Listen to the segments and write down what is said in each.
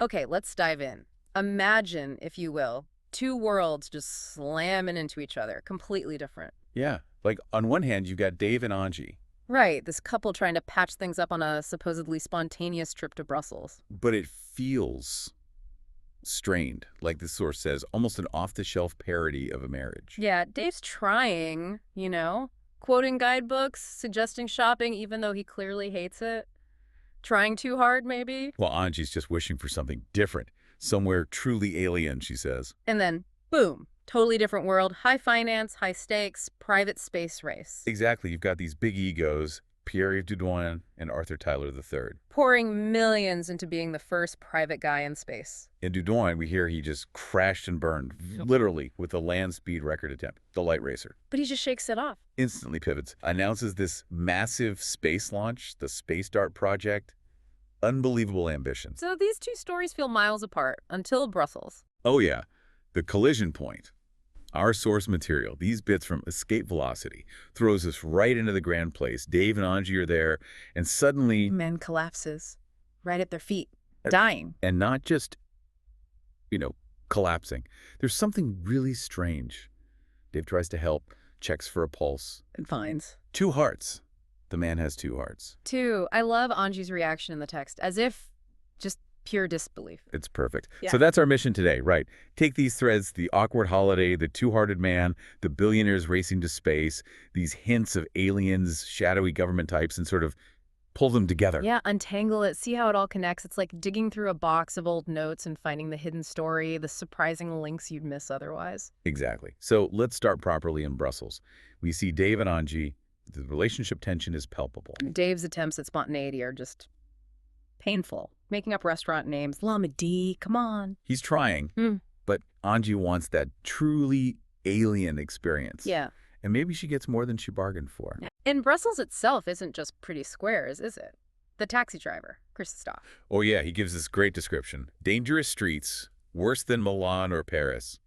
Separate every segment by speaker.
Speaker 1: Okay, let's dive in. Imagine, if you will, two worlds just slamming into each other, completely different.
Speaker 2: Yeah. Like, on one hand, you've got Dave and Anji,
Speaker 1: Right, this couple trying to patch things up on a supposedly spontaneous trip to Brussels.
Speaker 2: but it feels strained, like the source says, almost an off-the-shelf parody of a marriage.
Speaker 1: Yeah, Dave's trying, quoting guidebooks, suggesting shopping even though he clearly hates it. Trying too hard, maybe?
Speaker 2: While Anji's just wishing for something different, somewhere truly alien, she says.
Speaker 1: And then, boom, totally different world, high finance, high stakes, private space race.
Speaker 2: Exactly. You've got these big egos, Pierre-Yves Dudouin and Arthur Tyler III.
Speaker 1: Pouring millions into being the first private guy in space.
Speaker 2: In Dudouin, we hear he just crashed and burned, literally, with a land speed record attempt, the Light Racer.
Speaker 1: But he just shakes it off.
Speaker 2: Instantly pivots, announces this massive space launch, the Space Dart project. Unbelievable ambitions.
Speaker 1: So these two stories feel miles apart until Brussels.
Speaker 2: Oh yeah, the collision point. Our source material, these bits from Escape Velocity, throws us right into the grand place. Dave and Anji are there, and suddenly...
Speaker 1: Man collapses right at their feet, dying.
Speaker 2: And not just, collapsing. There's something really strange. Dave tries to help, checks for a pulse.
Speaker 1: And finds.
Speaker 2: Two hearts. The man has two hearts.
Speaker 1: Two, I love Anji's reaction in the text, as if just pure disbelief.
Speaker 2: It's perfect.
Speaker 1: Yeah.
Speaker 2: So that's our mission today, right? Take these threads, the awkward holiday, the two-hearted man, the billionaires racing to space, these hints of aliens, shadowy government types, and sort of pull them together.
Speaker 1: Yeah, untangle it, see how it all connects. It's like digging through a box of old notes and finding the hidden story, the surprising links you'd miss otherwise.
Speaker 2: Exactly. So let's start properly in Brussels. We see Dave and Anji. The relationship tension is palpable.
Speaker 1: Dave's attempts at spontaneity are just painful. Making up restaurant names, Lamadi, come on.
Speaker 2: He's trying, but Anji wants that truly alien experience.
Speaker 1: Yeah.
Speaker 2: And maybe she gets more than she bargained for.
Speaker 1: And Brussels itself isn't just pretty squares, is it? The taxi driver, Christophe.
Speaker 2: Oh yeah, he gives this great description. Dangerous streets, worse than Milan or Paris.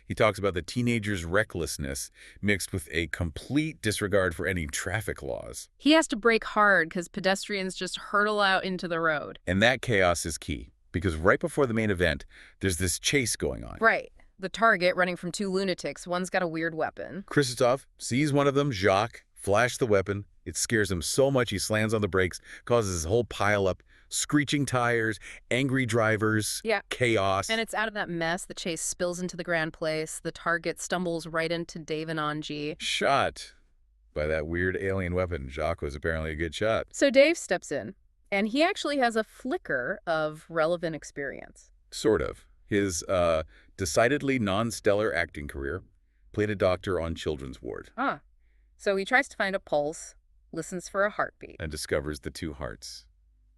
Speaker 2: He talks about the teenager's recklessness mixed with a complete disregard for any traffic laws.
Speaker 1: He has to brake hard because pedestrians just hurtle out into the road.
Speaker 2: And that chaos is key, because right before the main event, there's this chase going on.
Speaker 1: Right. The target running from two lunatics. One's got a weird weapon.
Speaker 2: Christophe sees one of them, Jacques, flash the weapon. It scares him so much he slams on the brakes, causes a whole pile-up, screeching tires, angry drivers, chaos.
Speaker 1: And it's out of that mess. The chase spills into the grand place. The target stumbles right into Dave and Anji.
Speaker 2: Shot by that weird alien weapon. Jacques was apparently a good shot.
Speaker 1: So Dave steps in, and he actually has a flicker of relevant experience.
Speaker 2: Sort of. His decidedly non-stellar acting career, played a doctor on children's ward.
Speaker 1: So he tries to find a pulse, listens for a heartbeat.
Speaker 2: And discovers the two hearts.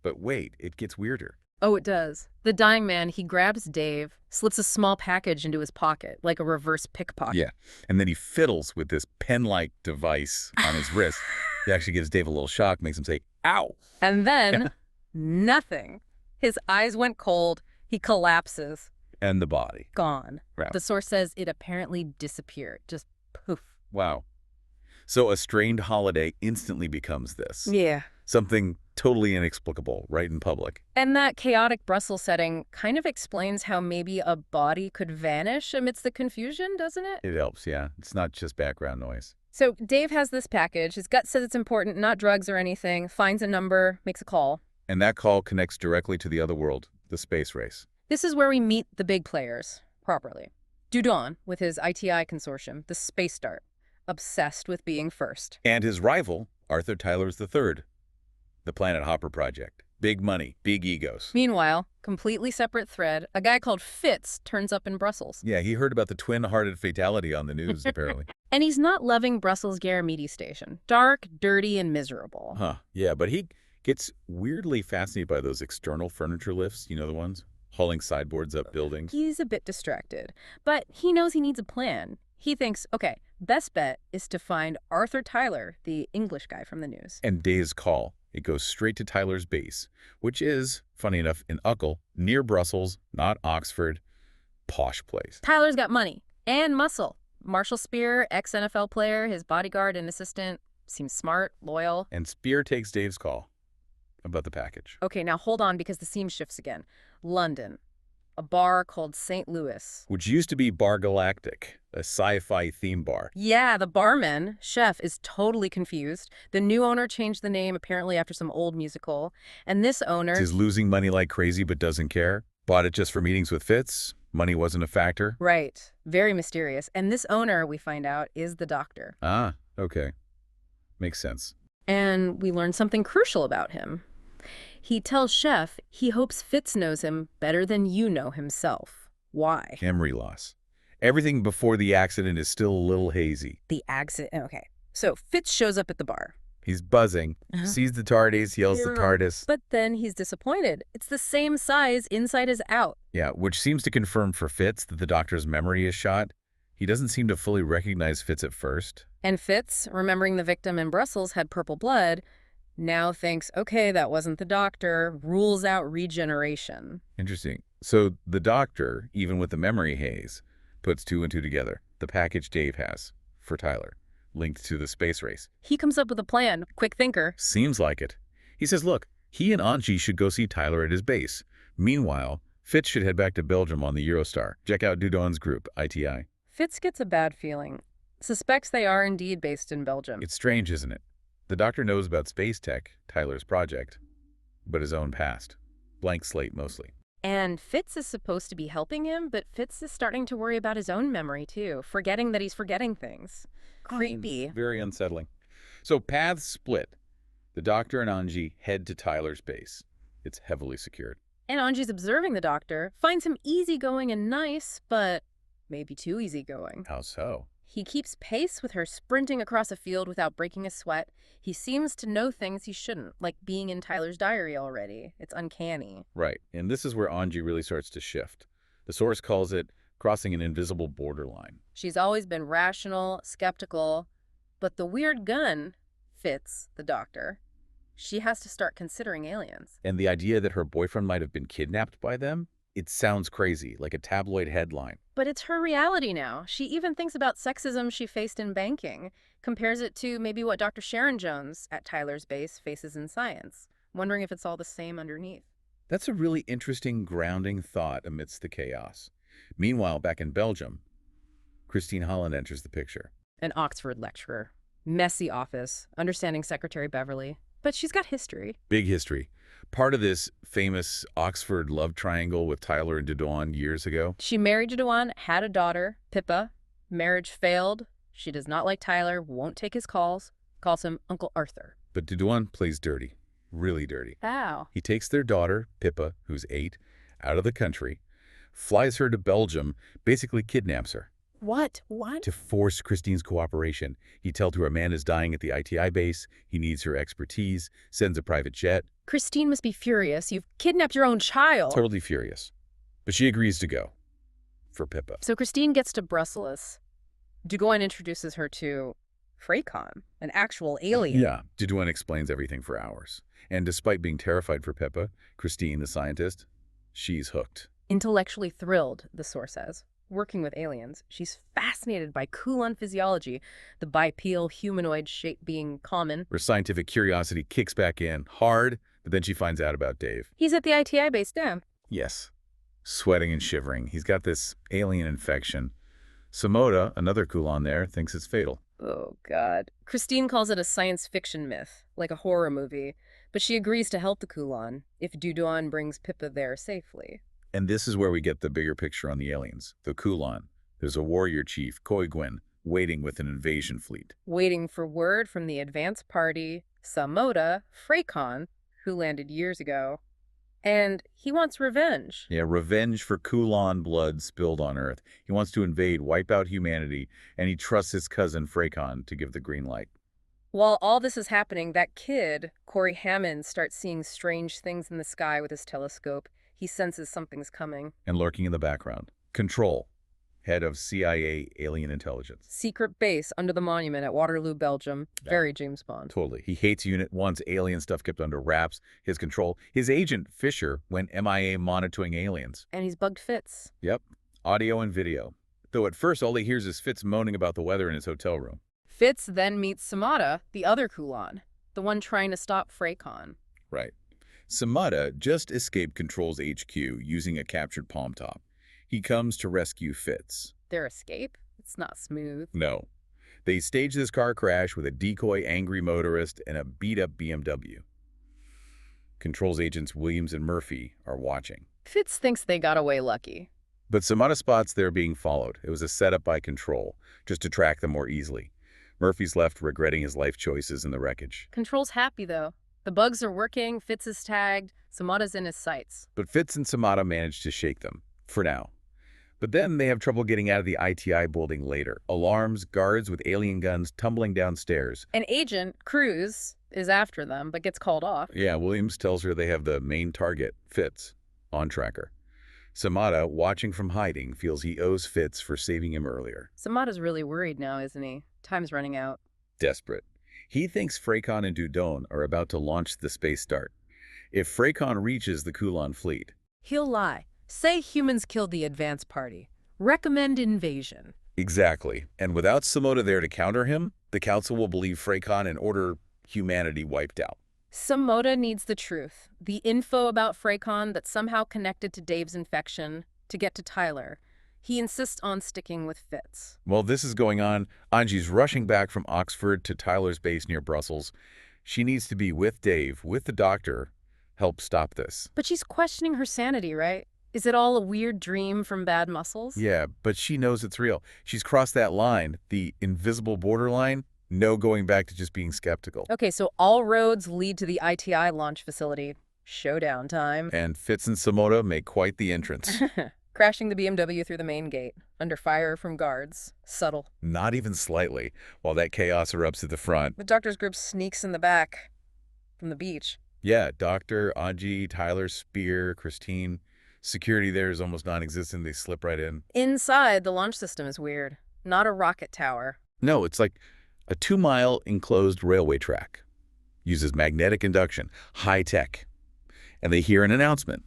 Speaker 2: But wait, it gets weirder.
Speaker 1: Oh, it does. The dying man, he grabs Dave, slips a small package into his pocket, like a reverse pickpocket.
Speaker 2: Yeah, and then he fiddles with this pen-like device on his wrist. It actually gives Dave a little shock, makes him say, ow!
Speaker 1: And then, nothing. His eyes went cold, he collapses.
Speaker 2: And the body.
Speaker 1: Gone.
Speaker 2: Wow.
Speaker 1: The source says it apparently disappeared. Just poof.
Speaker 2: Wow. So a strained holiday instantly becomes this.
Speaker 1: Yeah.
Speaker 2: Something totally inexplicable, right in public.
Speaker 1: And that chaotic Brussels setting kind of explains how maybe a body could vanish amidst the confusion, doesn't it?
Speaker 2: It helps, yeah. It's not just background noise.
Speaker 1: So Dave has this package. His gut says it's important, not drugs or anything. Finds a number, makes a call.
Speaker 2: And that call connects directly to the other world, the space race.
Speaker 1: This is where we meet the big players, properly. Dudouin, with his ITI consortium, the Space Dart, obsessed with being first.
Speaker 2: And his rival, Arthur Tyler III, the Planet Hopper Project. Big money, big egos.
Speaker 1: Meanwhile, completely separate thread, a guy called Fitz turns up in Brussels.
Speaker 2: Yeah, he heard about the twin-hearted fatality on the news, apparently.
Speaker 1: And he's not loving Brussels' Garamidi station. Dark, dirty, and miserable.
Speaker 2: Yeah, but he gets weirdly fascinated by those external furniture lifts, you know the ones? Hauling sideboards up buildings.
Speaker 1: He's a bit distracted, but he knows he needs a plan. He thinks, okay, best bet is to find Arthur Tyler, the English guy from the news.
Speaker 2: And Dave's call. It goes straight to Tyler's base, which is, funny enough, in Uccle, near Brussels, not Oxford. Posh place.
Speaker 1: Tyler's got money and muscle. Marshall Spear, ex-NFL player, his bodyguard and assistant, seems smart, loyal.
Speaker 2: And Spear takes Dave's call. about the package.
Speaker 1: Okay, now hold on because the scene shifts again. London. A bar called St. Louis.
Speaker 2: Which used to be Bar Galactic, a sci-fi theme bar.
Speaker 1: Yeah, the barman, chef, is totally confused. The new owner changed the name apparently after some old musical. And this owner...
Speaker 2: Is losing money like crazy but doesn't care. Bought it just for meetings with Fitz. Money wasn't a factor.
Speaker 1: Right. Very mysterious. And this owner, we find out, is the doctor.
Speaker 2: Ah, okay. Makes sense.
Speaker 1: And we learn something crucial about him. He tells Chef he hopes Fitz knows him better than you know himself. Why?
Speaker 2: Memory loss. Everything before the accident is still a little hazy.
Speaker 1: The accident. Okay. So Fitz shows up at the bar.
Speaker 2: He's buzzing, sees the TARDIS, yells the TARDIS.
Speaker 1: But then he's disappointed. It's the same size inside as out.
Speaker 2: Yeah, which seems to confirm for Fitz that the doctor's memory is shot. He doesn't seem to fully recognize Fitz at first.
Speaker 1: And Fitz, remembering the victim in Brussels had purple blood, now thinks, okay, that wasn't the doctor, rules out regeneration.
Speaker 2: Interesting. So the doctor, even with the memory haze, puts two and two together. The package Dave has for Tyler, linked to the space race.
Speaker 1: He comes up with a plan. Quick thinker.
Speaker 2: Seems like it. He says, look, he and Anji should go see Tyler at his base. Meanwhile, Fitz should head back to Belgium on the Eurostar. Check out Dudon's group, ITI.
Speaker 1: Fitz gets a bad feeling. Suspects they are indeed based in Belgium.
Speaker 2: It's strange, isn't it? The doctor knows about space tech, Tyler's project, but his own past. Blank slate, mostly.
Speaker 1: And Fitz is supposed to be helping him, but Fitz is starting to worry about his own memory, too, forgetting that he's forgetting things. Creepy.
Speaker 2: Very unsettling. So paths split. The doctor and Anji head to Tyler's base. It's heavily secured.
Speaker 1: And Anji's observing the doctor, finds him easygoing and nice, but maybe too easygoing.
Speaker 2: How so?
Speaker 1: He keeps pace with her, sprinting across a field without breaking a sweat. He seems to know things he shouldn't, like being in Tyler's diary already. It's uncanny.
Speaker 2: Right, and this is where Anji really starts to shift. The source calls it crossing an invisible borderline.
Speaker 1: She's always been rational, skeptical, but the weird gun fits the doctor. She has to start considering aliens.
Speaker 2: And the idea that her boyfriend might have been kidnapped by them? It sounds crazy, like a tabloid headline.
Speaker 1: But it's her reality now. She even thinks about sexism she faced in banking, compares it to maybe what Dr. Sharon Jones at Tyler's base faces in science, wondering if it's all the same underneath.
Speaker 2: That's a really interesting grounding thought amidst the chaos. Meanwhile, back in Belgium, Christine Holland enters the picture.
Speaker 1: An Oxford lecturer. Messy office, understanding Secretary Beverly. But she's got history.
Speaker 2: Big history. Part of this famous Oxford love triangle with Tyler and Dudon years ago.
Speaker 1: She married Dudon, had a daughter, Pippa. Marriage failed. She does not like Tyler, won't take his calls, calls him Uncle Arthur.
Speaker 2: But Dudon plays dirty. Really dirty.
Speaker 1: How?
Speaker 2: He takes their daughter, Pippa, who's 8, out of the country, flies her to Belgium, basically kidnaps her.
Speaker 1: What?
Speaker 2: To force Christine's cooperation. He tells her a man is dying at the ITI base, he needs her expertise, sends a private jet.
Speaker 1: Christine must be furious. You've kidnapped your own child.
Speaker 2: Totally furious. But she agrees to go. For Pippa.
Speaker 1: So Christine gets to Brussels. Dudon introduces her to Fracon, an actual alien.
Speaker 2: Yeah, Dudon explains everything for hours. And despite being terrified for Pippa, Christine, the scientist, she's hooked.
Speaker 1: Intellectually thrilled, the source says. Working with aliens, she's fascinated by Kulan physiology, the bipedal humanoid shape being common.
Speaker 2: Her scientific curiosity kicks back in hard, but then she finds out about Dave.
Speaker 1: He's at the ITI base down.
Speaker 2: Yes. Sweating and shivering. He's got this alien infection. Samoda, another Kulan there, thinks it's fatal.
Speaker 1: Oh, God. Christine calls it a science fiction myth, like a horror movie, but she agrees to help the Kulan if Dudon brings Pippa there safely.
Speaker 2: And this is where we get the bigger picture on the aliens, the Kulan. There's a warrior chief, Koigwin, waiting with an invasion fleet.
Speaker 1: Waiting for word from the advance party, Samoda, Fracon, who landed years ago. And he wants revenge.
Speaker 2: Yeah, revenge for Kulan blood spilled on Earth. He wants to invade, wipe out humanity, and he trusts his cousin Fracon to give the green light.
Speaker 1: While all this is happening, that kid, Corey Hammond, starts seeing strange things in the sky with his telescope. He senses something's coming.
Speaker 2: And lurking in the background, Control, head of CIA alien intelligence.
Speaker 1: Secret base under the monument at Waterloo, Belgium. Very James Bond.
Speaker 2: Totally. He hates Unit 1's alien stuff kept under wraps, his control. His agent, Fisher, went MIA monitoring aliens.
Speaker 1: And he's bugged Fitz.
Speaker 2: Yep. Audio and video. Though at first all he hears is Fitz moaning about the weather in his hotel room.
Speaker 1: Fitz then meets Samoda, the other Kulan, the one trying to stop Fracon.
Speaker 2: Right. Samada just escaped Control's HQ using a captured palm top. He comes to rescue Fitz.
Speaker 1: Their escape? It's not smooth.
Speaker 2: No. They stage this car crash with a decoy angry motorist and a beat-up BMW. Control's agents Williams and Murphy are watching.
Speaker 1: Fitz thinks they got away lucky.
Speaker 2: But Samada spots they're being followed. It was a setup by Control, just to track them more easily. Murphy's left regretting his life choices in the wreckage.
Speaker 1: Control's happy, though. The bugs are working, Fitz is tagged, Samada's in his sights.
Speaker 2: But Fitz and Samada manage to shake them, for now. But then they have trouble getting out of the ITI building later. Alarms, guards with alien guns tumbling downstairs.
Speaker 1: An agent, Cruz, is after them, but gets called off.
Speaker 2: Yeah, Williams tells her they have the main target, Fitz, on tracker. Samada, watching from hiding, feels he owes Fitz for saving him earlier.
Speaker 1: Samada's really worried now, isn't he? Time's running out.
Speaker 2: Desperate. He thinks Fracon and Dudon are about to launch the space start. If Fracon reaches the Kulan fleet,
Speaker 1: He'll lie. Say humans killed the advance party. Recommend invasion.
Speaker 2: exactly. And without Samada there to counter him, the Council will believe Fracon and order humanity wiped out.
Speaker 1: Samada needs the truth. The info about Fracon that's somehow connected to Dave's infection to get to Tyler. He insists on sticking with Fitz.
Speaker 2: While this is going on, Anji's rushing back from Oxford to Tyler's base near Brussels. She needs to be with Dave, with the doctor, help stop this.
Speaker 1: But she's questioning her sanity, right? Is it all a weird dream from bad muscles?
Speaker 2: Yeah, but she knows it's real. She's crossed that line, the invisible borderline. No going back to just being skeptical.
Speaker 1: Okay, so all roads lead to the ITI launch facility. Showdown time.
Speaker 2: And Fitz and Samada make quite the entrance.
Speaker 1: Crashing the BMW through the main gate, under fire from guards. Subtle.
Speaker 2: Not even slightly, while that chaos erupts at the front.
Speaker 1: The doctor's group sneaks in the back from the beach.
Speaker 2: Yeah, Doctor, Anji, Tyler, Spear, Christine. Security there is almost non-existent. They slip right in.
Speaker 1: Inside, the launch system is weird. Not a rocket tower.
Speaker 2: No, it's like a 2-mile enclosed railway track. Uses magnetic induction, high-tech. And they hear an announcement.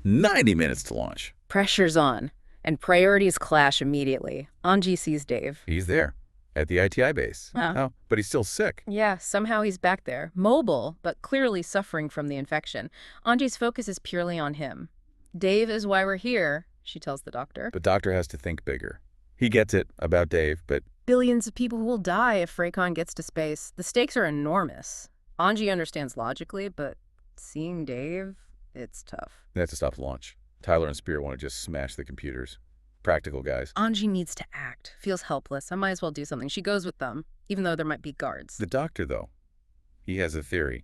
Speaker 2: 90 minutes to launch.
Speaker 1: Pressure's on, and priorities clash immediately. Anji sees Dave.
Speaker 2: He's there, at the ITI base. Oh, but he's still sick.
Speaker 1: Yeah, somehow he's back there. Mobile, but clearly suffering from the infection. Anji's focus is purely on him. Dave is why we're here, she tells the doctor.
Speaker 2: But Doctor has to think bigger. He gets it about Dave, but
Speaker 1: Billions of people will die if Fracon gets to space. The stakes are enormous. Anji understands logically, but seeing Dave, it's tough.
Speaker 2: they have to stop the launch. Tyler and Spear want to just smash the computers. Practical guys.
Speaker 1: Anji needs to act. Feels helpless. I might as well do something. She goes with them, even though there might be guards.
Speaker 2: The doctor, though, he has a theory.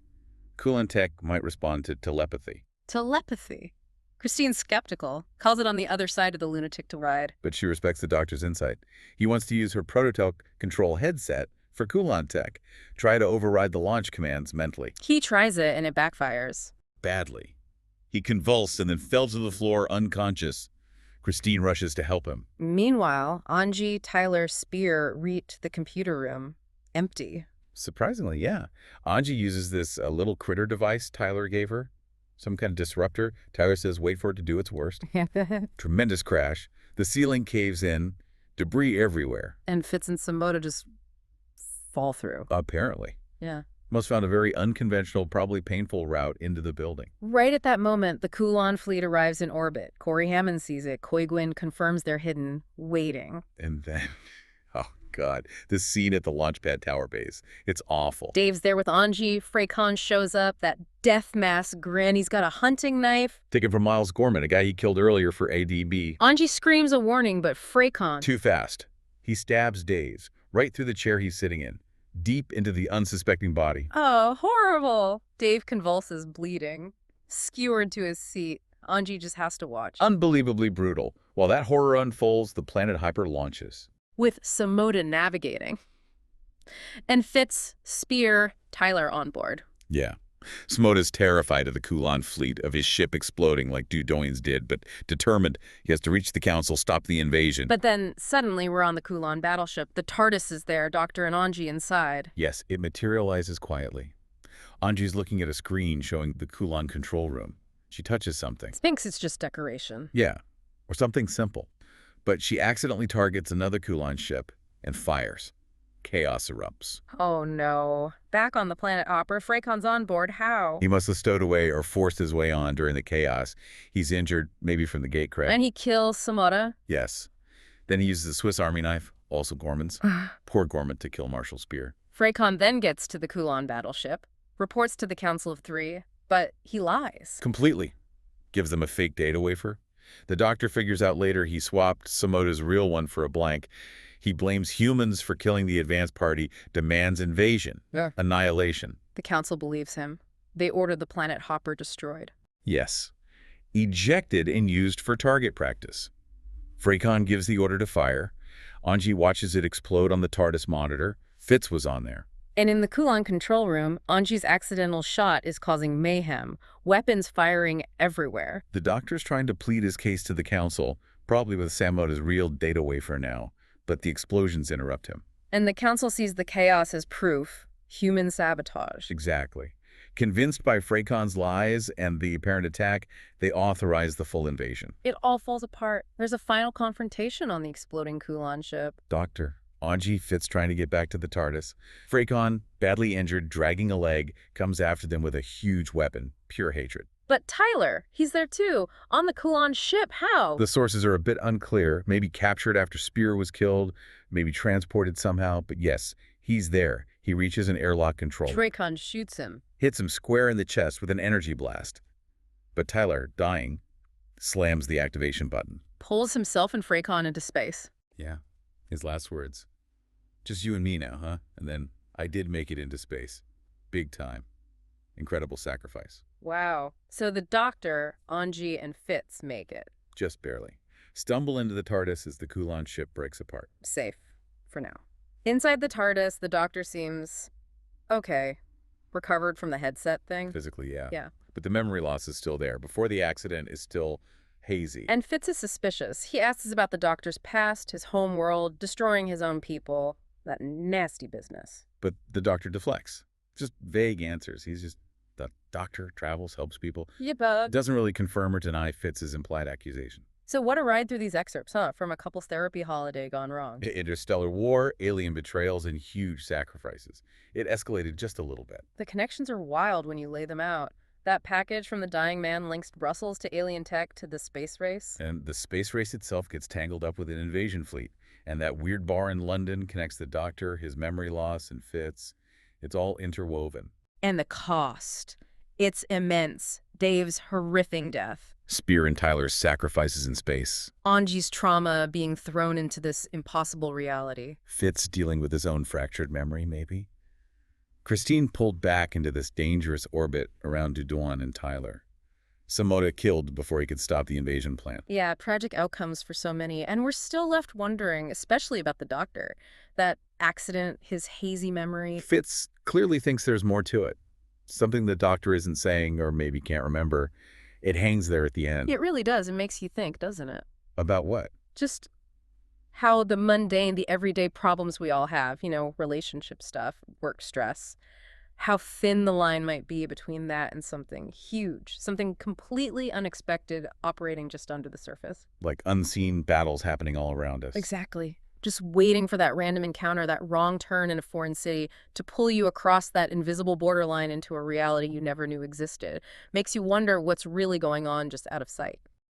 Speaker 2: Kulan Tech might respond to telepathy.
Speaker 1: Telepathy. Christine's skeptical, calls it on the other side of the lunatic to ride.
Speaker 2: But she respects the doctor's insight. He wants to use her prototype control headset for Kulan Tech. Try to override the launch commands mentally.
Speaker 1: He tries it and it backfires.
Speaker 2: Badly. He convulsed and then fell to the floor unconscious. Christine rushes to help him.
Speaker 1: Meanwhile, Anji, Tyler, Spear reach the computer room. Empty.
Speaker 2: Surprisingly, yeah. Anji uses this little critter device Tyler gave her. Some kind of disruptor. Tyler says wait for it to do its worst. Tremendous crash. The ceiling caves in. Debris everywhere.
Speaker 1: And Fitz and Samada just fall through.
Speaker 2: Apparently.
Speaker 1: Yeah.
Speaker 2: Must found a very unconventional, probably painful route into the building.
Speaker 1: Right at that moment, the Kulan fleet arrives in orbit. Corey Hammond sees it. Koi Gwyn confirms they're hidden, waiting.
Speaker 2: And then, oh God, this scene at the launch pad tower base. It's awful.
Speaker 1: Dave's there with Anji. Fracon shows up, that death mask grin. He's got a hunting knife.
Speaker 2: Taken from Miles Gorman, a guy he killed earlier for ADB.
Speaker 1: Anji screams a warning, but Fracon...
Speaker 2: Too fast. He stabs Dave right through the chair he's sitting in, deep into the unsuspecting body.
Speaker 1: Oh, horrible. Dave convulses, bleeding. Skewered to his seat. Anji just has to watch.
Speaker 2: Unbelievably brutal. While that horror unfolds, the planet Hyper launches.
Speaker 1: With Samada navigating. And Fitz, Spear, Tyler on board.
Speaker 2: Yeah. Smoda's terrified of the Kulan fleet, of his ship exploding like Dudoin's did, but determined he has to reach the council, stop the invasion.
Speaker 1: But then, suddenly, we're on the Kulan battleship. The TARDIS is there, Doctor and Anji inside.
Speaker 2: Yes, it materializes quietly. Anji's looking at a screen showing the Kulan control room. She touches something.
Speaker 1: Thinks it's just decoration.
Speaker 2: Yeah, or something simple. But she accidentally targets another Kulan ship and fires. chaos erupts.
Speaker 1: Oh no. Back on the planet Opera, Freycon's on board. How?
Speaker 2: He must have stowed away or forced his way on during the chaos. He's injured, maybe from the gate crack.
Speaker 1: And he kills Samora.
Speaker 2: Yes. Then he uses a Swiss Army knife, also Gorman's. Poor Gorman to kill Marshal Spear.
Speaker 1: Freycon then gets to the Kulan battleship, reports to the Council of Three, but he lies.
Speaker 2: Completely. Gives them a fake data wafer. The doctor figures out later he swapped Samoda's real one for a blank. He blames humans for killing the advance party, demands invasion, annihilation.
Speaker 1: The Council believes him. They order the planet Hopper destroyed.
Speaker 2: Yes. Ejected and used for target practice. Freycon gives the order to fire. Anji watches it explode on the TARDIS monitor. Fitz was on there.
Speaker 1: And in the Kulan control room, Anji's accidental shot is causing mayhem, weapons firing everywhere.
Speaker 2: The doctor's trying to plead his case to the council, probably with Samoda's real data wafer now, but the explosions interrupt him.
Speaker 1: And the Council sees the chaos as proof. Human sabotage.
Speaker 2: Exactly. Convinced by Freycon's lies and the apparent attack, they authorize the full invasion.
Speaker 1: It all falls apart. There's a final confrontation on the exploding Kulan ship.
Speaker 2: Doctor, Anji, Fitz trying to get back to the TARDIS. Freycon, badly injured, dragging a leg, comes after them with a huge weapon. Pure hatred.
Speaker 1: But Tyler, he's there too, on the Kulan ship. How?
Speaker 2: The sources are a bit unclear. Maybe captured after Spear was killed, maybe transported somehow. But yes, he's there. He reaches an airlock control.
Speaker 1: Freycon shoots him.
Speaker 2: Hits him square in the chest with an energy blast. But Tyler, dying, slams the activation button.
Speaker 1: Pulls himself and Freycon into space.
Speaker 2: Yeah, his last words. Just you and me now, huh? And then I did make it into space. Big time. Incredible sacrifice.
Speaker 1: Wow. So the Doctor, Anji, and Fitz make it.
Speaker 2: Just barely. Stumble into the TARDIS as the Kulan ship breaks apart.
Speaker 1: Safe. For now. Inside the TARDIS, the Doctor seems... okay. Recovered from the headset thing.
Speaker 2: Physically, yeah.
Speaker 1: Yeah.
Speaker 2: But the memory loss is still there. Before the accident is still hazy.
Speaker 1: And Fitz is suspicious. He asks about the Doctor's past, his home world, destroying his own people. That nasty business.
Speaker 2: But the Doctor deflects. Just vague answers. He's just, the Doctor travels, helps people.
Speaker 1: Yeah, bug.
Speaker 2: Doesn't really confirm or deny Fitz's implied accusation.
Speaker 1: So what a ride through these excerpts, huh? From a couples therapy holiday gone wrong.
Speaker 2: Interstellar war, alien betrayals, and huge sacrifices. It escalated just a little bit.
Speaker 1: The connections are wild when you lay them out. That package from the dying man links Brussels to alien tech to the space race.
Speaker 2: And the space race itself gets tangled up with an invasion fleet. And that weird bar in London connects the Doctor, his memory loss, and Fitz. It's all interwoven.
Speaker 1: And the cost. It's immense. Dave's horrific death.
Speaker 2: Spear and Tyler's sacrifices in space.
Speaker 1: Anji's trauma being thrown into this impossible reality.
Speaker 2: Fitz dealing with his own fractured memory, maybe. Christine pulled back into this dangerous orbit around Dudouin and Tyler. Samoda killed before he could stop the invasion plan.
Speaker 1: Yeah, tragic outcomes for so many. And we're still left wondering, especially about the Doctor. That accident, his hazy memory.
Speaker 2: Fitz clearly thinks there's more to it. Something the Doctor isn't saying or maybe can't remember. It hangs there at the end.
Speaker 1: It really does. It makes you think, doesn't it?
Speaker 2: About what?
Speaker 1: Just how the mundane, the everyday problems we all have, relationship stuff, work stress, how thin the line might be between that and something huge, something completely unexpected operating just under the surface.
Speaker 2: Like unseen battles happening all around us.
Speaker 1: Exactly. Just waiting for that random encounter, that wrong turn in a foreign city to pull you across that invisible borderline into a reality you never knew existed. Makes you wonder what's really going on just out of sight.